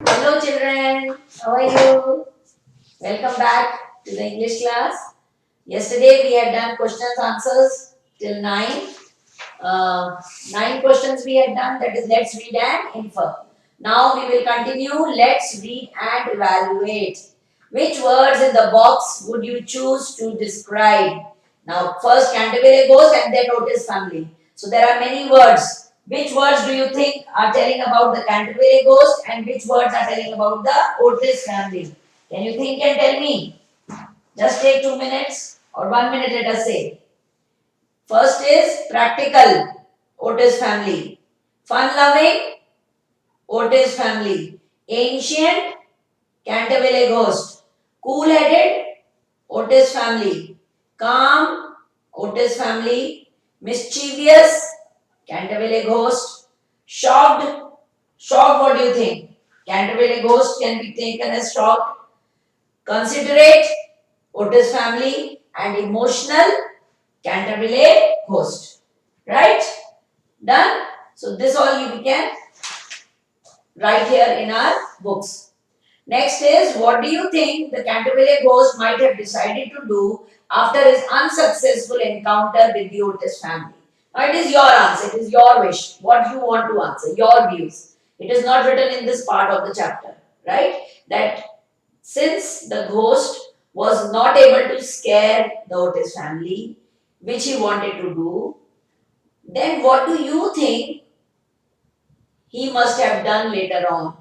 Hello children, how are you? Welcome back to the English class. Yesterday we had done questions answers till 9. Uh, 9 questions we had done, that is let's read and infer. Now we will continue, let's read and evaluate. Which words in the box would you choose to describe? Now first Canterville Ghost and then Otis family. So there are many words. Which words do you think are telling about the Canterville Ghost and which words are telling about the Otis family? Can you think and tell me? Just take 2 minutes or 1 minute, let us say. First is practical, Otis family. Fun loving, Otis family. Ancient, Canterville Ghost. Cool headed, Otis family. Calm, Otis family. Mischievous, Canterville Ghost. Shocked, shocked, what do you think? Canterville Ghost can be taken as shocked. Considerate, Otis family. And emotional, Canterville Ghost. Right? Done? So this all you can write here in our books. Next is, what do you think the Canterville Ghost might have decided to do after his unsuccessful encounter with the Otis family? Now it is your answer, it is your wish, what you want to answer, your views. It is not written in this part of the chapter, right? That since the ghost was not able to scare the Otis family, which he wanted to do, then what do you think he must have done later on?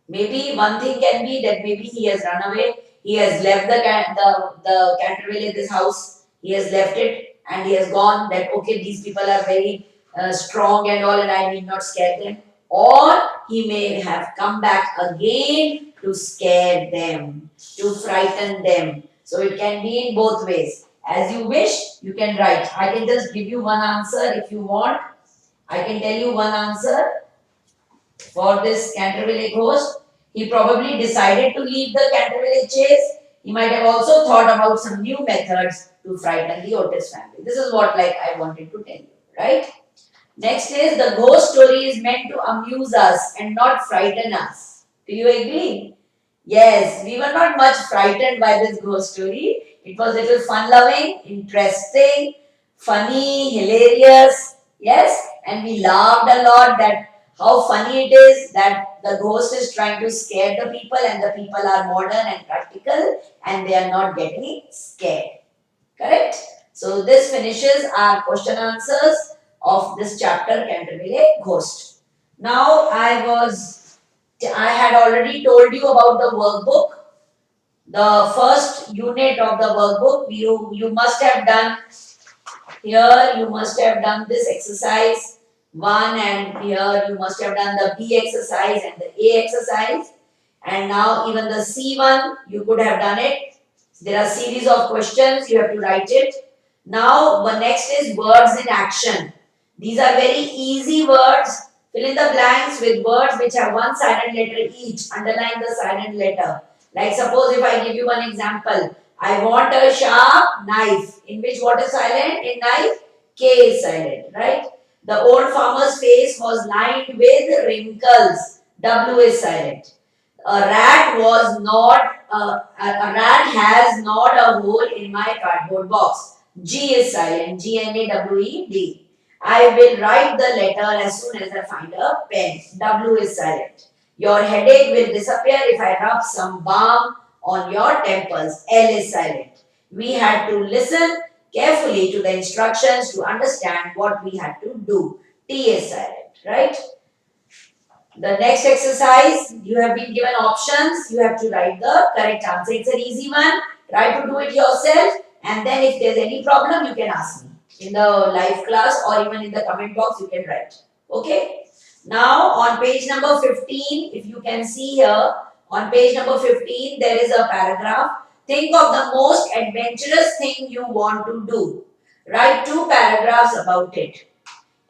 Maybe one thing can be that maybe he has run away. He has left the Canterville, this house. He has left it and he has gone. That okay, these people are very strong and all, and I need not scare them. Or he may have come back again to scare them, to frighten them. So it can be in both ways. As you wish, you can write. I can just give you one answer if you want. I can tell you one answer for this Canterville ghost. He probably decided to leave the Canterville chase. He might have also thought about some new methods to frighten the Otis family. This is what I wanted to tell you, right? Next is, the ghost story is meant to amuse us and not frighten us. Do you agree? Yes, we were not much frightened by this ghost story. It was a little fun loving, interesting, funny, hilarious. Yes, and we laughed a lot that how funny it is that the ghost is trying to scare the people and the people are modern and practical and they are not getting scared. Correct? So this finishes our question answers of this chapter Canterville Ghost. Now I had already told you about the workbook. The first unit of the workbook, you must have done here, you must have done this exercise 1, and here you must have done the B exercise and the A exercise. And now even the C1, you could have done it. There are series of questions, you have to write it. Now the next is words in action. These are very easy words. Fill in the blanks with words which have one silent letter each. Underline the silent letter. Like suppose if I give you one example. I want a sharp knife. In which what is silent? In knife, K is silent, right? The old farmer's face was lined with wrinkles. W is silent. A rat was not, a rat has not a hole in my cardboard box. G is silent. Gnawed. I will write the letter as soon as I find a pen. W is silent. Your headache will disappear if I rub some balm on your temples. L is silent. We had to listen carefully to the instructions to understand what we had to do. T is silent, right? The next exercise, you have been given options. You have to write the correct answer. It's an easy one. Try to do it yourself. And then if there's any problem, you can ask me in the live class or even in the comment box, you can write. Okay. Now on page number 15, if you can see here, on page number 15, there is a paragraph. Think of the most adventurous thing you want to do. Write 2 paragraphs about it.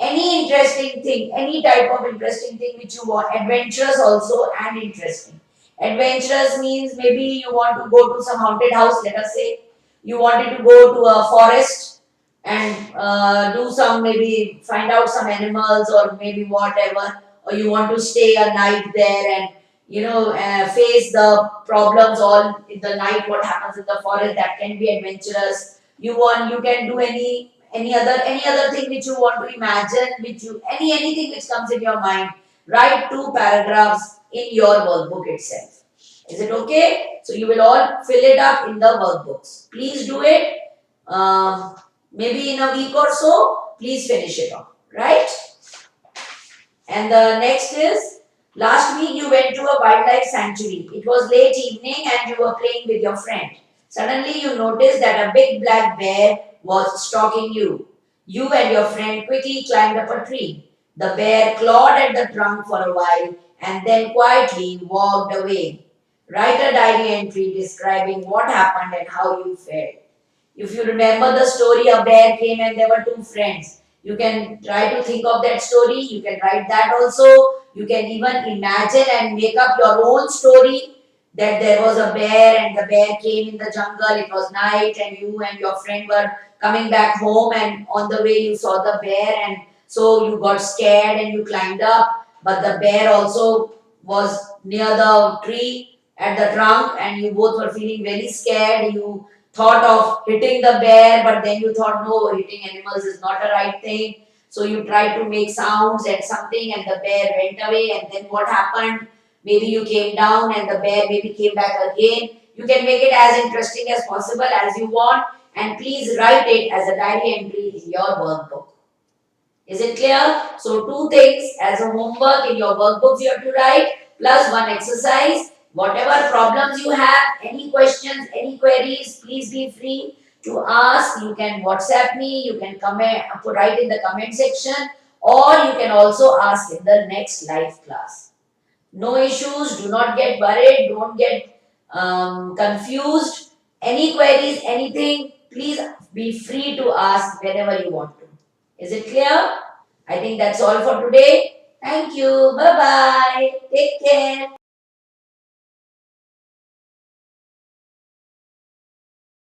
Any interesting thing, any type of interesting thing which you want, adventurous also and interesting. Adventurous means maybe you want to go to some haunted house, let us say. You wanted to go to a forest and do some, maybe find out some animals or maybe whatever. Or you want to stay a night there and face the problems all in the night, what happens in the forest, that can be adventurous. You can do any other thing which you want to imagine, which you anything which comes in your mind. Write 2 paragraphs in your workbook itself. Is it okay? So you will all fill it up in the workbooks. Please do it. Um, Maybe in a week or so, please finish it off. Right? And the next is, last week you went to a wildlife sanctuary. It was late evening and you were playing with your friend. Suddenly you noticed that a big black bear was stalking you. You and your friend quickly climbed up a tree. The bear clawed at the trunk for a while and then quietly walked away. Write a diary entry describing what happened and how you felt. If you remember the story, a bear came and there were 2 friends. You can try to think of that story. You can write that also. You can even imagine and make up your own story that there was a bear and the bear came in the jungle. It was night and you and your friend were coming back home, and on the way you saw the bear, and so you got scared and you climbed up. But the bear also was near the tree at the trunk and you both were feeling very scared. You thought of hitting the bear, but then you thought, no, hitting animals is not a right thing. So you tried to make sounds and something, and the bear went away. And then what happened? Maybe you came down, and the bear maybe came back again. You can make it as interesting as possible as you want, and please write it as a diary entry in your workbook. Is it clear? So, 2 things as a homework in your workbooks you have to write, plus 1 exercise. Whatever problems you have, any questions, any queries, please be free to ask. You can WhatsApp me, you can comment, write in the comment section, or you can also ask in the next live class. No issues, do not get worried, don't get confused. Any queries, anything, please be free to ask whenever you want to. Is it clear? I think that's all for today. Thank you. Bye bye. Take care.